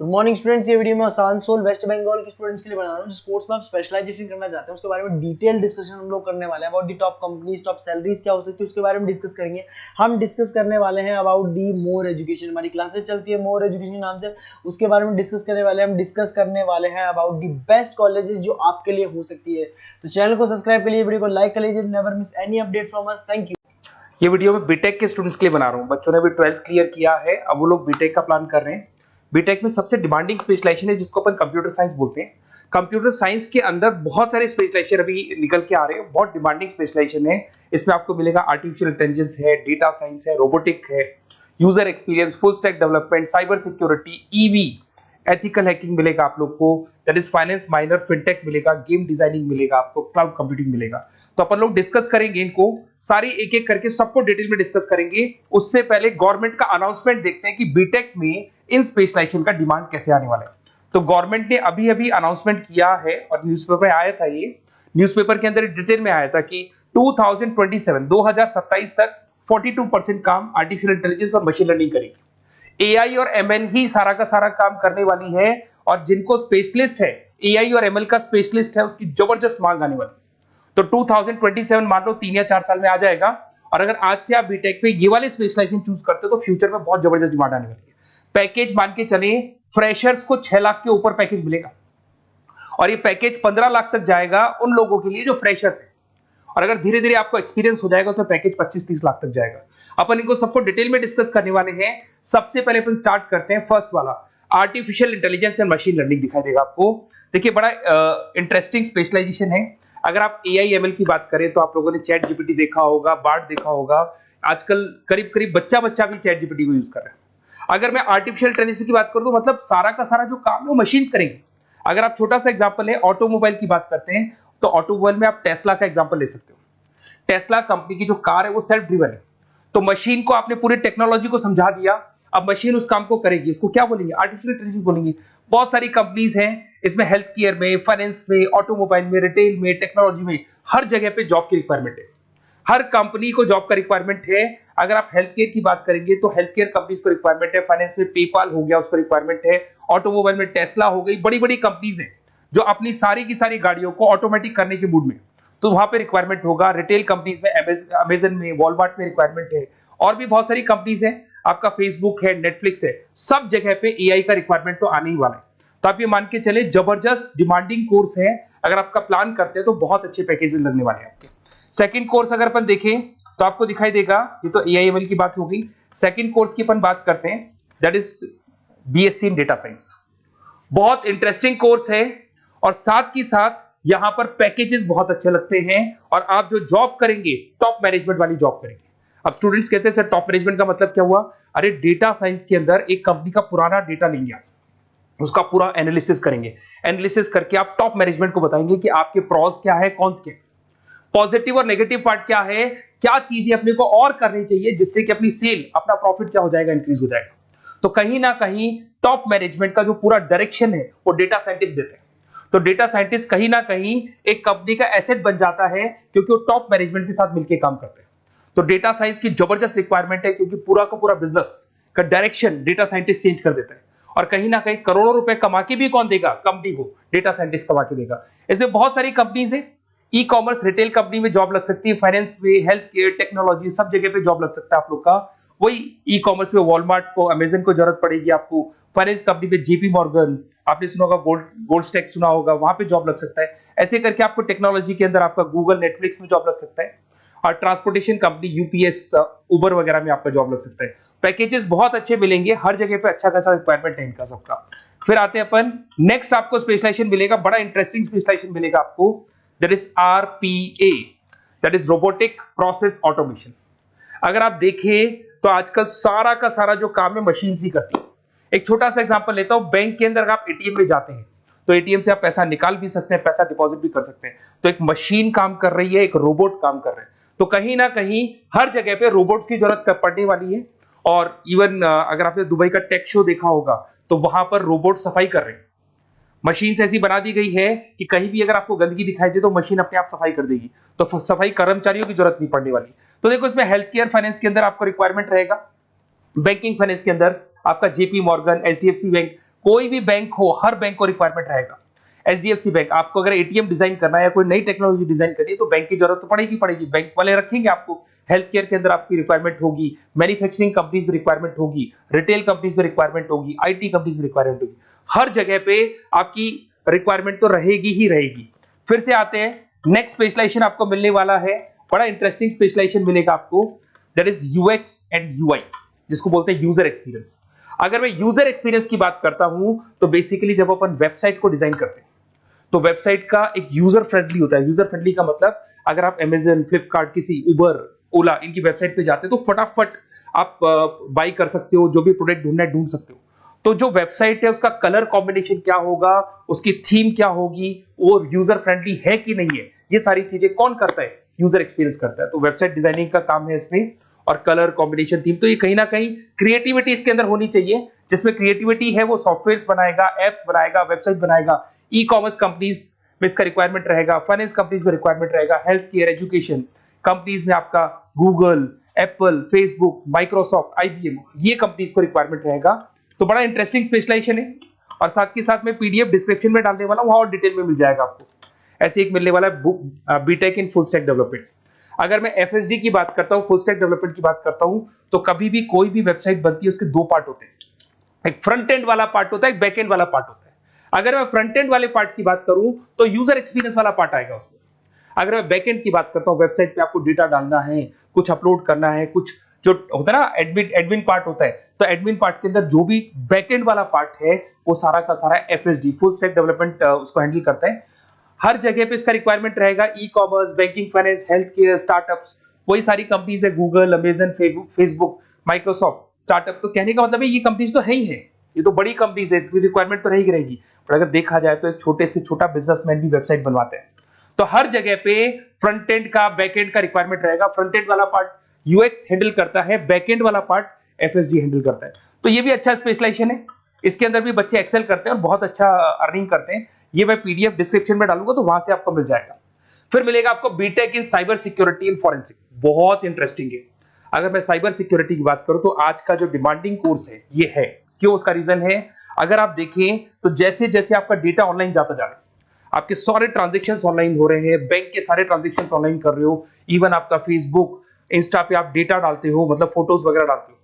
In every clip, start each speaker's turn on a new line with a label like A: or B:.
A: Good morning students. ये video मैं Asansol waste Bengal के स्टूडेंट्स के लिए बना रहा हूँ, जिस कोर्स में आप स्पेशलाइजेशन करना चाहते हैं उसके बारे में डिटेल डिस्कशन हम लोग करने वाले हैं। About the top companies, top salaries क्या हो सकती है उसके बारे में डिस्कस करेंगे। हम डिस्कस करने वाले हैं अबाउट दी मोर एजुकेशन। हमारी क्लासेस चलती है मोर एजुकेशन नाम से, उसके बारे में डिस्कस करने वाले हैं। हम डिस्कस करने वाले हैं अबाउट दी बेस्ट कॉलेजेस जो आपके लिए हो सकती है। तो चैनल को सब्सक्राइब कर लीजिए, वीडियो को लाइक कर लीजिए, never miss any update from us. Thank you.
B: ये वीडियो में बीटेक के स्टूडेंट्स के लिए बना रहा हूँ। बच्चों ने भी 12th क्लियर किया है, अब वो लोग बीटेक का प्लान कर रहे हैं। बीटेक में सबसे डिमांडिंग स्पेशलाइजेशन है जिसको अपन कंप्यूटर साइंस बोलते हैं। कंप्यूटर साइंस के अंदर बहुत सारे स्पेशलाइजेशन अभी निकल के आ रहे हैं, बहुत डिमांडिंग स्पेशलाइजेशन है। इसमें आपको मिलेगा आर्टिफिशियल इंटेलिजेंस है, डेटा साइंस है, रोबोटिक है, user experience, full stack development, cyber security, EV, ethical hacking मिलेगा आप लोग को, that is finance minor, fintech मिलेगा, गेम डिजाइनिंग मिलेगा आपको, क्लाउड कंप्यूटिंग मिलेगा। तो अपन लोग डिस्कस करेंगे इनको सारी एक एक करके, सबको डिटेल में डिस्कस करेंगे। उससे पहले गवर्नमेंट का अनाउंसमेंट देखते हैं कि बीटेक में इन स्पेशलाइजेशन का डिमांड कैसे आने वाला है। तो गवर्नमेंट ने अभी अभी अनाउंसमेंट किया है और न्यूज़पेपर में आया था, ये न्यूज़पेपर के अंदर डिटेल में आया था कि 2027 तक 42% काम आर्टिफिशियल इंटेलिजेंस और मशीन लर्निंग करेगी। एआई और एमएल ही सारा का सारा काम करने वाली है, और जिनको स्पेशलिस्ट है, एआई और एमएल का स्पेशलिस्ट है, उसकी जबरदस्त मांग आने वाली है। तो 2027 मान लो 3 या 4 साल में आ जाएगा। और अगर आज से आप बीटेक पे ये वाले स्पेशलाइजेशन चूज करते हो तो फ्यूचर में बहुत जबरदस्त डिमांड आने वाली है। पैकेज मान के चले, फ्रेशर्स को 6 लाख के ऊपर पैकेज मिलेगा, और ये पैकेज 15 लाख तक जाएगा उन लोगों के लिए जो फ्रेशर्स है। और अगर धीरे धीरे आपको एक्सपीरियंस हो जाएगा तो पैकेज 25-30 लाख तक जाएगा। अपन इनको सबको डिटेल में डिस्कस करने वाले हैं। सबसे पहले अपन स्टार्ट करते हैं फर्स्ट वाला, artificial intelligence and machine learning दिखाई देगा आपको। देखिए बड़ा इंटरेस्टिंग स्पेशलाइजेशन है। अगर आप एआई एमएल की बात करें तो आप लोगों ने चैट जीपीटी देखा होगा, बार्ड देखा होगा। आजकल करीब करीब बच्चा बच्चा भी चैट जीपीटी को यूज कर रहा है। अगर मैं आर्टिफिशियल इंटेलिजेंस की बात करूं तो मतलब सारा का सारा जो काम है वो मशीन्स करेंगे। अगर आप छोटा सा एग्जांपल है, ऑटोमोबाइल की बात करते हैं तो ऑटोमोबाइल में आप टेस्ला का एग्जांपल ले सकते हो। टेस्ला कंपनी की जो कार है वो सेल्फ ड्रिवन है। तो मशीन को आपने पूरी टेक्नोलॉजी को समझा दिया, अब मशीन उस काम को करेगी। इसको क्या बोलेंगे? आर्टिफिशियल इंटेलिजेंस बोलेंगे। बहुत सारी कंपनीज हैं इसमें, हेल्थ केयर में, फाइनेंस में, ऑटोमोबाइल में, रिटेल में, टेक्नोलॉजी में, हर जगह पे जॉब की रिक्वायरमेंट है। हर कंपनी को जॉब का रिक्वायरमेंट है। अगर आप हेल्थ केयर की बात करेंगे तो हेल्थ केयर कंपनीज को रिक्वायरमेंट है, फाइनेंस में पेपाल हो गया उसको रिक्वायरमेंट है, ऑटोमोबाइल में टेस्ला हो गई, बड़ी बड़ी कंपनीज हैं जो अपनी सारी की सारी गाड़ियों को ऑटोमेटिक करने के मूड में, तो वहां पे रिक्वायरमेंट होगा। रिटेल कंपनीज में अमेजन में, वॉलमार्ट में रिक्वायरमेंट है, और भी बहुत सारी कंपनीज हैं, आपका फेसबुक है, नेटफ्लिक्स है, सब जगह पे एआई का रिक्वायरमेंट तो आने ही वाला है। तो आप ये मान के चले जबरदस्त डिमांडिंग कोर्स है। अगर आपका प्लान करते हैं तो बहुत अच्छे पैकेजेस लगने वाले हैं आपके। सेकंड कोर्स अगर अपन देखें तो आपको दिखाई देगा, ये तो एआई एमएल की बात हो गई। सेकंड कोर्स की अपन बात करते हैं, that is BSc in data science. बहुत इंटरेस्टिंग कोर्स है, और साथ ही साथ यहां पर पैकेजेस बहुत अच्छे लगते हैं, और आप जो जॉब करेंगे टॉप मैनेजमेंट वाली जॉब करेंगे। अब स्टूडेंट्स कहते हैं सर टॉप मैनेजमेंट का मतलब क्या हुआ? अरे डेटा साइंस के अंदर एक कंपनी का पुराना डेटा लेंगे आप, उसका पूरा एनालिसिस करेंगे, एनालिसिस करके आप टॉप मैनेजमेंट को बताएंगे कि आपके प्रॉस क्या है, कॉन्स क्या है, पॉजिटिव और नेगेटिव पार्ट क्या है, क्या चीजें अपने को और करनी चाहिए जिससे कि अपनी सेल, अपना प्रॉफिट क्या हो जाएगा, इंक्रीज हो जाएगा। तो कहीं ना कहीं टॉप मैनेजमेंट का जो पूरा डायरेक्शन है वो डेटा साइंटिस्ट देते हैं। तो डेटा साइंटिस्ट कहीं ना कहीं एक कंपनी का एसेट बन जाता है, क्योंकि वो टॉप मैनेजमेंट के साथ मिलकर काम करते हैं। तो डेटा साइंस की जबरदस्त रिक्वायरमेंट है, क्योंकि पूरा का पूरा बिजनेस का डायरेक्शन डेटा साइंटिस्ट चेंज कर देता है। और कहीं ना कहीं करोड़ों रुपए कमा के भी कौन देगा? कंपनी को डेटा साइंटिस्ट कमा के देगा। ऐसे बहुत सारी कंपनीज है, ई कॉमर्स, रिटेल कंपनी में जॉब लग सकती है, फाइनेंस में, हेल्थ केयर, टेक्नोलॉजी, सब जगह पे जॉब लग सकता है आप लोग का। वही ई कॉमर्स में वॉलमार्ट को, अमेजन को जरूरत पड़ेगी आपको। फाइनेंस कंपनी में जेपी मॉर्गन, आपने सुना होगा, गोल्ड स्टैक सुना होगा, वहां पे जॉब लग सकता है। ऐसे करके आपको टेक्नोलॉजी के अंदर आपका गूगल, नेटफ्लिक्स में जॉब लग सकता है। और ट्रांसपोर्टेशन कंपनी यूपीएस, उबर वगैरह में आपका जॉब लग सकता है। पैकेजेस बहुत अच्छे मिलेंगे, हर जगह पे अच्छा खासा रिक्वायरमेंट है इनका सबका। फिर आते हैं अपन नेक्स्ट, आपको स्पेशलाइजेशन मिलेगा, बड़ा इंटरेस्टिंग स्पेशलाइजेशन मिलेगा आपको, that is RPA, that is robotic process automation. अगर आप देखें तो आजकल सारा का सारा जो काम है मशीन ही करती है। एक छोटा सा एग्जांपल लेता हूं, बैंक के अंदर अगर आप एटीएम में जाते हैं तो एटीएम से आप पैसा निकाल भी सकते हैं, पैसा डिपॉजिट भी कर सकते हैं। तो एक मशीन काम कर रही है, एक रोबोट काम कर रहे हैं। तो कहीं ना कहीं हर जगह पे रोबोट्स की जरूरत पड़ने वाली है। और इवन अगर आपने दुबई का टेक शो देखा होगा तो वहां पर रोबोट सफाई कर रहे हैं। मशीन ऐसी बना दी गई है कि कहीं भी अगर आपको गंदगी दिखाई दे तो मशीन अपने आप सफाई कर देगी, तो सफाई कर्मचारियों की जरूरत नहीं पड़ने वाली। तो देखो इसमें हेल्थ केयर, फाइनेंस के अंदर आपको रिक्वायरमेंट रहेगा, बैंकिंग फाइनेंस के अंदर आपका जेपी मॉर्गन, एचडीएफसी बैंक, कोई भी बैंक हो, हर बैंक को रिक्वायरमेंट रहेगा। एचडीएफसी बैंक, आपको अगर एटीएम डिजाइन करना है या कोई नई टेक्नोलॉजी डिजाइन करनी है तो बैंक की जरूरत तो पड़ेगी, बैंक वाले रखेंगे आपको। हेल्थ केयर के अंदर आपकी रिक्वायरमेंट होगी, मैन्युफैक्चरिंग कंपनीज में रिक्वायरमेंट होगी, रिटेल कंपनीज में रिक्वायरमेंट होगी, आईटी कंपनीज में रिक्वायरमेंट होगी, हर जगह पे आपकी रिक्वायरमेंट तो रहेगी ही रहेगी। फिर से आते हैं, नेक्स्ट स्पेशलाइजेशन आपको मिलने वाला है, बड़ा इंटरेस्टिंग स्पेशलाइजेशन मिलेगा आपको, that is UX and UI, जिसको बोलते हैं यूजर एक्सपीरियंस। अगर मैं यूजर एक्सपीरियंस की बात करता हूं तो बेसिकली जब अपन वेबसाइट को डिजाइन करते हैं तो वेबसाइट का एक यूजर फ्रेंडली होता है। यूजर फ्रेंडली का मतलब अगर आप अमेजन, फ्लिपकार्ट, किसी उबर, ओला, इनकी वेबसाइट पे जाते हैं तो फटाफट आप बाई कर सकते हो, जो भी प्रोडक्ट ढूंढना है ढूंढ सकते हो। तो जो वेबसाइट है उसका कलर कॉम्बिनेशन क्या होगा, उसकी थीम क्या होगी, वो यूजर फ्रेंडली है कि नहीं है, ये सारी चीजें कौन करता है, यूजर एक्सपीरियंस करता है। तो वेबसाइट डिजाइनिंग का काम है इसमें, और कलर कॉम्बिनेशन, थीम, तो ये कहीं ना कहीं क्रिएटिविटी इसके अंदर होनी चाहिए। जिसमें क्रिएटिविटी है वो सॉफ्टवेयर बनाएगा, एप्स बनाएगा, वेबसाइट बनाएगा। ई कॉमर्स कंपनीज में इसका रिक्वायरमेंट रहेगा, फाइनेंस कंपनीज में रिक्वायरमेंट रहेगा, हेल्थ केयर, एजुकेशन कंपनीज में आपका Google, Apple, Facebook, Microsoft, IBM, ये कंपनीज को रिक्वायरमेंट रहेगा। तो बड़ा इंटरेस्टिंग स्पेशलाइजेशन है, और साथ के साथ में पीडीएफ डिस्क्रिप्शन में डालने वाला हूं, वहां और डिटेल में मिल जाएगा आपको। ऐसे एक मिलने वाला है book, BTech in full stack development. अगर मैं एफएसडी की बात करता हूं, फुल स्टैक डेवलपमेंट की बात करता हूं, तो कभी भी कोई भी वेबसाइट बनती है उसके दो पार्ट होते हैं, एक फ्रंट एंड वाला पार्ट होता है, एक बैक एंड वाला पार्ट होता है। अगर मैं फ्रंट एंड वाले पार्ट की बात करूं तो यूजर एक्सपीरियंस वाला पार्ट आएगा उसमें। अगर मैं बैक एंड की बात करता हूं, वेबसाइट पे आपको डेटा डालना है, कुछ अपलोड करना है, कुछ जो होता है ना एडमिन पार्ट होता है, तो एडमिन पार्ट के अंदर जो भी बैक एंड वाला पार्ट है वो सारा का सारा एफएसडी, फुल स्टैक डेवलपमेंट, उसको हैंडल करता है। हर जगह पे इसका रिक्वायरमेंट रहेगा। E commerce, banking, finance, health care, startups, वही सारी कंपनीज है, Google, Amazon, Facebook, Microsoft, startup. तो कहने का मतलब है ये कंपनीज तो है ही है, ये तो बड़ी कंपनीज है, इसकी रिक्वायरमेंट तो रहेगी। पर अगर देखा जाए तो एक छोटे से छोटा बिजनेसमैन भी वेबसाइट बनवाते हैं। तो हर जगह पे फ्रंट एंड का, बैक एंड का रिक्वायरमेंट रहेगा। फ्रंट एंड वाला पार्ट यूएक्स हैंडल करता है, बैक एंड वाला पार्ट एफएसडी हैंडल करता है। तो ये भी अच्छा स्पेशलाइजेशन है, इसके अंदर भी बच्चे एक्सेल करते हैं और बहुत अच्छा अर्निंग करते हैं। ये मैं पीडीएफ डिस्क्रिप्शन में डालूंगा तो वहां से आपको मिल जाएगा। फिर मिलेगा आपको B Tech in cyber security and forensic, बहुत इंटरेस्टिंग है। अगर मैं साइबर सिक्योरिटी की बात करूं तो आज का जो डिमांडिंग कोर्स है ये है। क्यों? उसका रीजन है, अगर आप देखें तो जैसे जैसे आपका डेटा ऑनलाइन जाता जा रहा है, आपके सारे ट्रांजेक्शंस ऑनलाइन हो रहे हैं, बैंक के सारे ट्रांजेक्शंस ऑनलाइन कर रहे हो, इवन आपका फेसबुक, इंस्टा पे आप डेटा डालते हो, मतलब फोटोज वगैरह डालते हो।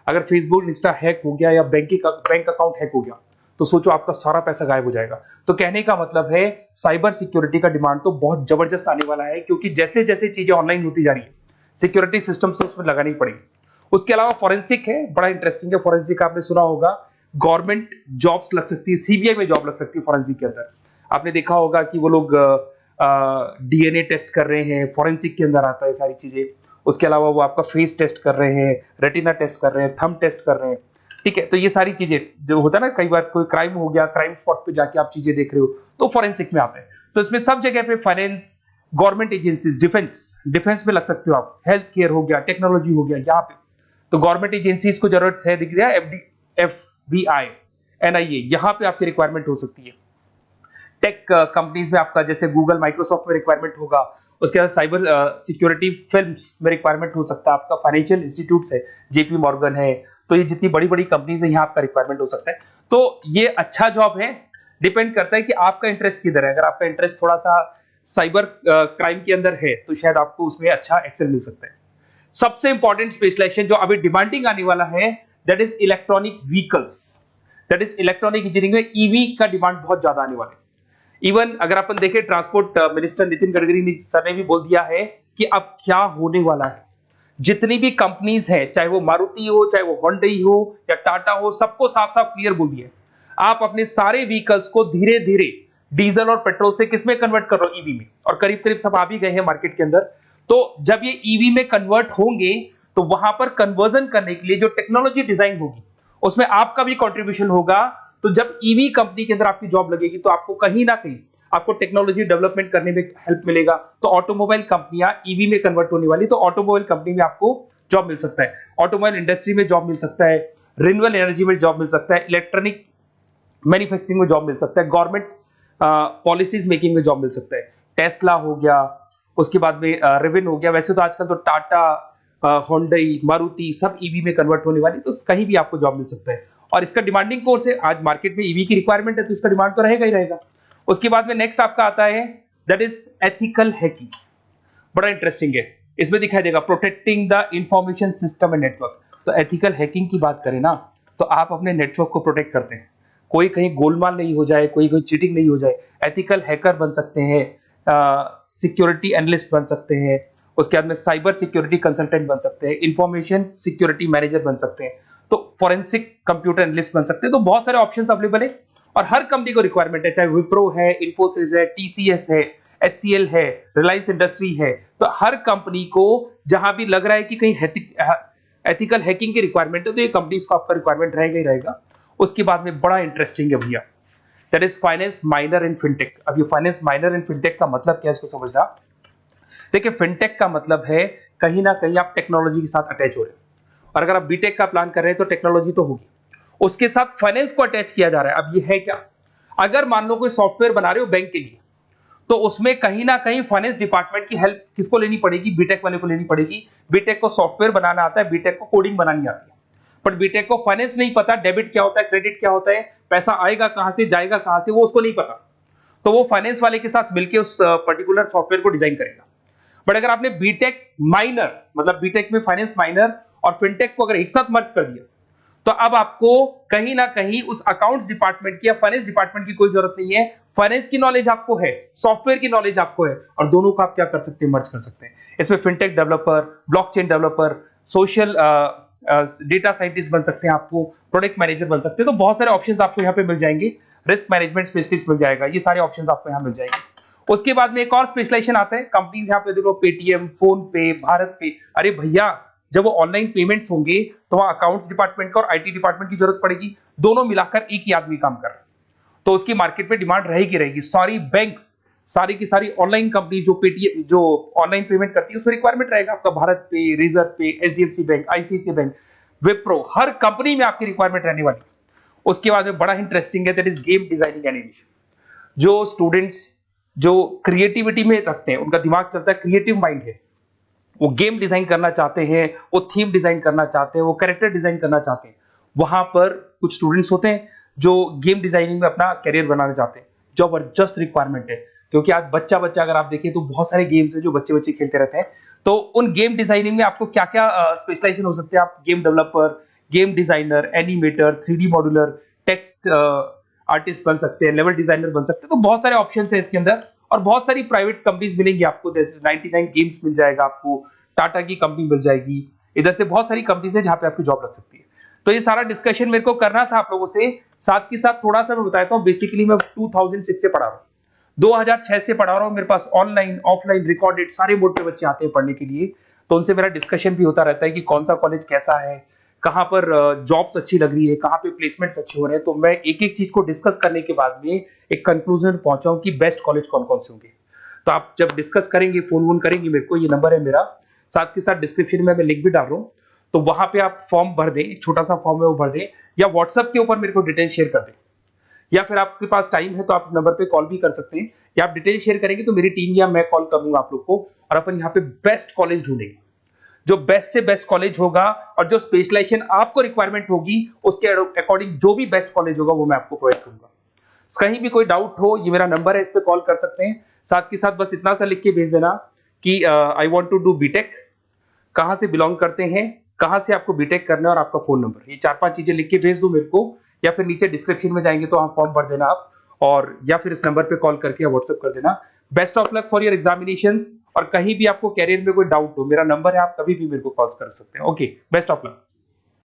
B: अगर फेसबुक, इंस्टा हैक हो गया या बैंक अकाउंट हैक हो गया तो सोचो आपका सारा पैसा गायब हो जाएगा। तो कहने का मतलब है साइबर सिक्योरिटी का डिमांड तो बहुत जबरदस्त आने वाला है, क्योंकि जैसे जैसे चीजें ऑनलाइन होती जा रही है सिक्योरिटी सिस्टम्स तो उसमें लगानी पड़ेगी। उसके अलावा फॉरेंसिक है, बड़ा इंटरेस्टिंग है। फॉरेंसिक आपने सुना होगा, गवर्नमेंट जॉब्स लग सकती है, सीबीआई में जॉब लग सकती है फॉरेंसिक के अंदर। आपने देखा होगा कि वो लोग डीएनए टेस्ट कर रहे हैं, फॉरेंसिक के अंदर आता है सारी चीजें। उसके अलावा वो आपका फेस टेस्ट कर रहे हैं, रेटिना टेस्ट कर रहे हैं, थंब टेस्ट कर रहे हैं, ठीक है। तो ये सारी चीजें जो होता है ना, कई बार कोई क्राइम हो गया, क्राइम स्पॉट पे जाके आप चीजें देख रहे हो तो फॉरेंसिक में आते हैं। तो इसमें सब जगह पे फाइनेंस, गवर्नमेंट एजेंसीज, डिफेंस में लग सकते हो आप, हेल्थ केयर हो गया, टेक्नोलॉजी हो गया, यहाँ पे तो गवर्नमेंट एजेंसीज को जरूरत है, दिख रहा है, एफबीआई, एनआईए, यहाँ पे आपकी रिक्वायरमेंट हो सकती है। टेक कंपनीज में आपका जैसे गूगल, माइक्रोसॉफ्ट में रिक्वायरमेंट होगा। उसके बाद साइबर सिक्योरिटी फिल्म्स में रिक्वायरमेंट हो सकता है आपका, फाइनेंशियल इंस्टीट्यूट्स है, जेपी मॉर्गन है, तो ये जितनी बड़ी बड़ी कंपनीज है यहाँ आपका रिक्वायरमेंट हो सकता है। तो ये अच्छा जॉब है, डिपेंड करता है कि आपका इंटरेस्ट किधर है। अगर आपका इंटरेस्ट थोड़ा सा साइबर क्राइम के अंदर है तो शायद आपको उसमें अच्छा एक्सेल मिल सकता है। सबसे इंपॉर्टेंट स्पेशलाइजेशन जो अभी डिमांडिंग आने वाला है, that is electronic vehicles, that is electronic engineering में ईवी का डिमांड बहुत ज्यादा आने वाला है। इवन अगर अपन देखें, transport minister Nitin Gadkari sir ने भी बोल दिया है कि अब क्या होने वाला है, जितनी भी कंपनीज है, चाहे वो मारुति हो, चाहे वो होंडई हो या टाटा हो, सबको साफ साफ क्लियर बोल दिया, आप अपने सारे व्हीकल्स को धीरे धीरे डीजल और पेट्रोल से किसमें कन्वर्ट कर रहे हो, ईवी में। और करीब करीब सब आ भी गए हैं मार्केट के अंदर। तो जब ये ईवी में कन्वर्ट होंगे तो वहां पर कन्वर्जन करने के लिए जो टेक्नोलॉजी डिजाइन होगी उसमें आपका भी कंट्रीब्यूशन होगा। तो जब ईवी कंपनी के अंदर आपकी जॉब लगेगी तो आपको कहीं ना कहीं आपको टेक्नोलॉजी डेवलपमेंट करने में हेल्प मिलेगा। तो ऑटोमोबाइल कंपनियां ईवी में कन्वर्ट होने वाली, तो ऑटोमोबाइल कंपनी में आपको जॉब मिल सकता है, ऑटोमोबाइल इंडस्ट्री में जॉब मिल सकता है, रिन्यूएबल एनर्जी में जॉब मिल सकता है, इलेक्ट्रॉनिक मैन्युफैक्चरिंग में जॉब मिल सकता है, गवर्नमेंट पॉलिसीज मेकिंग में जॉब मिल सकता है। टेस्ला हो गया, उसके बाद में रिविन हो गया। वैसे तो आजकल तो टाटा, होंडई, मारुति सब ईवी में कन्वर्ट होने वाली, तो कहीं भी आपको जॉब मिल सकता है। और इसका डिमांडिंग कोर्स है। आज मार्केट में ईवी की रिक्वायरमेंट है तो इसका डिमांड तो रहेगा ही रहेगा। उसके बाद में नेक्स्ट आपका आता है दैट इज एथिकल हैकिंग। बड़ा इंटरेस्टिंग है, इसमें दिखाई देगा protecting the information system and network. तो एथिकल हैकिंग की बात करें ना तो आप अपने नेटवर्क को प्रोटेक्ट करते हैं, कोई कहीं गोलमाल नहीं हो जाए, कोई चीटिंग नहीं हो जाए। एथिकल हैकर बन सकते हैं, सिक्योरिटी एनालिस्ट बन सकते हैं, उसके बाद में साइबर सिक्योरिटी कंसल्टेंट बन सकते हैं, इंफॉर्मेशन सिक्योरिटी मैनेजर बन सकते हैं, तो फॉरेंसिक कंप्यूटर एनालिस्ट बन सकते हैं। तो बहुत सारे ऑप्शंस अवेलेबल है और हर कंपनी को रिक्वायरमेंट है, चाहे विप्रो है, इन्फोसिस है, टीसीएस है, एचसीएल है, रिलायंस इंडस्ट्री है। तो हर कंपनी को जहां भी लग रहा है कि कहीं एथिकल हैकिंग की रिक्वायरमेंट है तो ये कंपनीज को आपका रिक्वायरमेंट रहेगा ही रहेगा। उसके बाद में बड़ा इंटरेस्टिंग है भैया, that is finance minor in fintech. अब ये फाइनेंस माइनर इन फिनटेक का मतलब क्या है इसको समझना। देखिए फिनटेक का मतलब है कहीं ना कहीं आप टेक्नोलॉजी के साथ अटैच हो रहे हैं, और अगर आप बीटेक का प्लान कर रहे हैं तो टेक्नोलॉजी तो होगी, उसके साथ फाइनेंस को अटैच किया जा रहा है। अब ये है क्या, अगर मान लो कोई सॉफ्टवेयर बना रहे हो बैंक के लिए तो उसमें कहीं ना कहीं फाइनेंस डिपार्टमेंट की हेल्प किसको लेनी पड़ेगी, बीटेक वाले को लेनी पड़ेगी। बीटेक को सॉफ्टवेयर बनाना आता है, बीटेक को कोडिंग बनानी आती है, पर बीटेक को फाइनेंस नहीं पता, डेबिट क्या होता है, क्रेडिट क्या होता है, पैसा आएगा कहां से जाएगा कहां से, वो उसको नहीं पता। तो वो फाइनेंस वाले के साथ मिलकर उस पर्टिकुलर सॉफ्टवेयर को डिजाइन करेगा। बट अगर आपने बीटेक माइनर मतलब बीटेक में फाइनेंस माइनर और फिनटेक को अगर एक साथ मर्ज कर दिया तो अब आपको कहीं ना कहीं उस अकाउंट्स डिपार्टमेंट की या फाइनेंस डिपार्टमेंट की कोई जरूरत नहीं है। फाइनेंस की नॉलेज आपको है, सॉफ्टवेयर की नॉलेज आपको है, और दोनों को आप क्या कर सकते हैं, मर्ज कर सकते हैं। इसमें fintech developer, blockchain developer, social data scientist बन सकते हैं, आपको प्रोडक्ट मैनेजर बन सकते हैं। तो बहुत सारे ऑप्शंस आपको यहाँ पे मिल जाएंगे, रिस्क मैनेजमेंट स्पेशलिस्ट मिल जाएगा, ये सारे ऑप्शंस आपको यहाँ मिल जाएंगे। उसके बाद में एक और स्पेशलाइजेशन आता है, कंपनीज यहाँ पे देखो पेटीएम, फोन पे, भारत पे। अरे भैया जब वो ऑनलाइन पेमेंट्स होंगे तो वहां अकाउंट्स डिपार्टमेंट का और आईटी डिपार्टमेंट की जरूरत पड़ेगी, दोनों मिलाकर एक ही आदमी काम कर रहा है, तो उसकी मार्केट में डिमांड रहेगी रहेगी। सारी बैंक्स, सारी की सारी ऑनलाइन कंपनी जो पेटीएम जो ऑनलाइन पेमेंट करती है उसमें रिक्वायरमेंट रहेगा आपका, भारत पे, Razorpay, HDFC bank, ICICI bank, Wipro, हर कंपनी में आपकी रिक्वायरमेंट रहने वाली। उसके बाद में बड़ा इंटरेस्टिंग है that is game designing animation. जो स्टूडेंट्स जो क्रिएटिविटी में रखते हैं, उनका दिमाग चलता है, क्रिएटिव माइंड है, वो गेम डिजाइन करना चाहते हैं, वो थीम डिजाइन करना चाहते हैं, वो कैरेक्टर डिजाइन करना चाहते हैं, वहां पर कुछ स्टूडेंट्स होते हैं जो गेम डिजाइनिंग में अपना करियर बनाना चाहते हैं। जबरदस्त रिक्वायरमेंट है, क्योंकि आज बच्चा अगर आप देखें तो बहुत सारे गेम्स हैं जो बच्चे खेलते रहते हैं। तो उन गेम डिजाइनिंग में आपको क्या क्या स्पेशलाइजेशन हो सकते हैं, आप game developer, game designer, animator, 3D modular, text artist बन सकते हैं, लेवल डिजाइनर बन सकते हैं। तो बहुत सारे ऑप्शन है इसके अंदर, और बहुत सारी प्राइवेट कंपनीज मिलेंगी आपको, जैसे 99 गेम्स मिल जाएगा आपको, टाटा की कंपनी मिल जाएगी, इधर से बहुत सारी कंपनीज है जहां पे आपकी जॉब लग सकती है। तो ये सारा डिस्कशन मेरे को करना था आप लोगों से, साथ के साथ थोड़ा सा मैं बताता हूँ। बेसिकली मैं 2006 से पढ़ा रहा हूँ, 2006 से पढ़ा रहा हूँ, मेरे पास ऑनलाइन ऑफलाइन रिकॉर्डेड सारे बोर्ड पे बच्चे आते हैं पढ़ने के लिए, तो उनसे मेरा डिस्कशन भी होता रहता है कि कौन सा कॉलेज कैसा है, कहां पर जॉब्स अच्छी लग रही है, कहां पे प्लेसमेंट्स अच्छे हो रहे हैं। तो मैं एक एक चीज को डिस्कस करने के बाद में एक कंक्लूजन पहुंचा हूं कि बेस्ट कॉलेज कौन कौन से होंगे। तो आप जब डिस्कस करेंगे, फोन वोन करेंगे मेरे को, ये नंबर है मेरा, साथ के साथ डिस्क्रिप्शन में मैं लिंक भी डाल रहा हूँ, तो वहां पे आप फॉर्म भर दें, एक छोटा सा फॉर्म है वो भर दें, या व्हाट्सएप के ऊपर मेरे को डिटेल शेयर कर दें, या फिर आपके पास टाइम है तो आप इस नंबर पे कॉल भी कर सकते हैं, या आप डिटेल शेयर करेंगे तो मेरी टीम या मैं कॉल करूंगा आप लोग को, और अपन यहाँ पे बेस्ट कॉलेज ढूंढेंगे। जो बेस्ट से बेस्ट कॉलेज होगा और जो स्पेशलाइजेशन आपको रिक्वायरमेंट होगी उसके अकॉर्डिंग जो भी बेस्ट कॉलेज होगा वो मैं आपको प्रोवाइड करूंगा। कहीं भी कोई डाउट हो, ये मेरा नंबर है, इस पे कॉल कर सकते हैं। साथ के साथ बस इतना सा लिख के भेज देना कि I want to do B Tech, कहां से बिलोंग करते हैं, कहां से आपको बीटेक करना है, और आपका फोन नंबर, ये 4-5 चीजें लिख के भेज दो मेरे को, या फिर नीचे डिस्क्रिप्शन में जाएंगे तो आप फॉर्म भर देना आप, और या फिर इस नंबर पे कॉल करके या व्हाट्सएप कर देना। Best of luck for your examinations, और कहीं भी आपको कैरियर में कोई डाउट हो, मेरा नंबर है, आप कभी भी मेरे को कॉल कर सकते हैं। Okay, best of luck.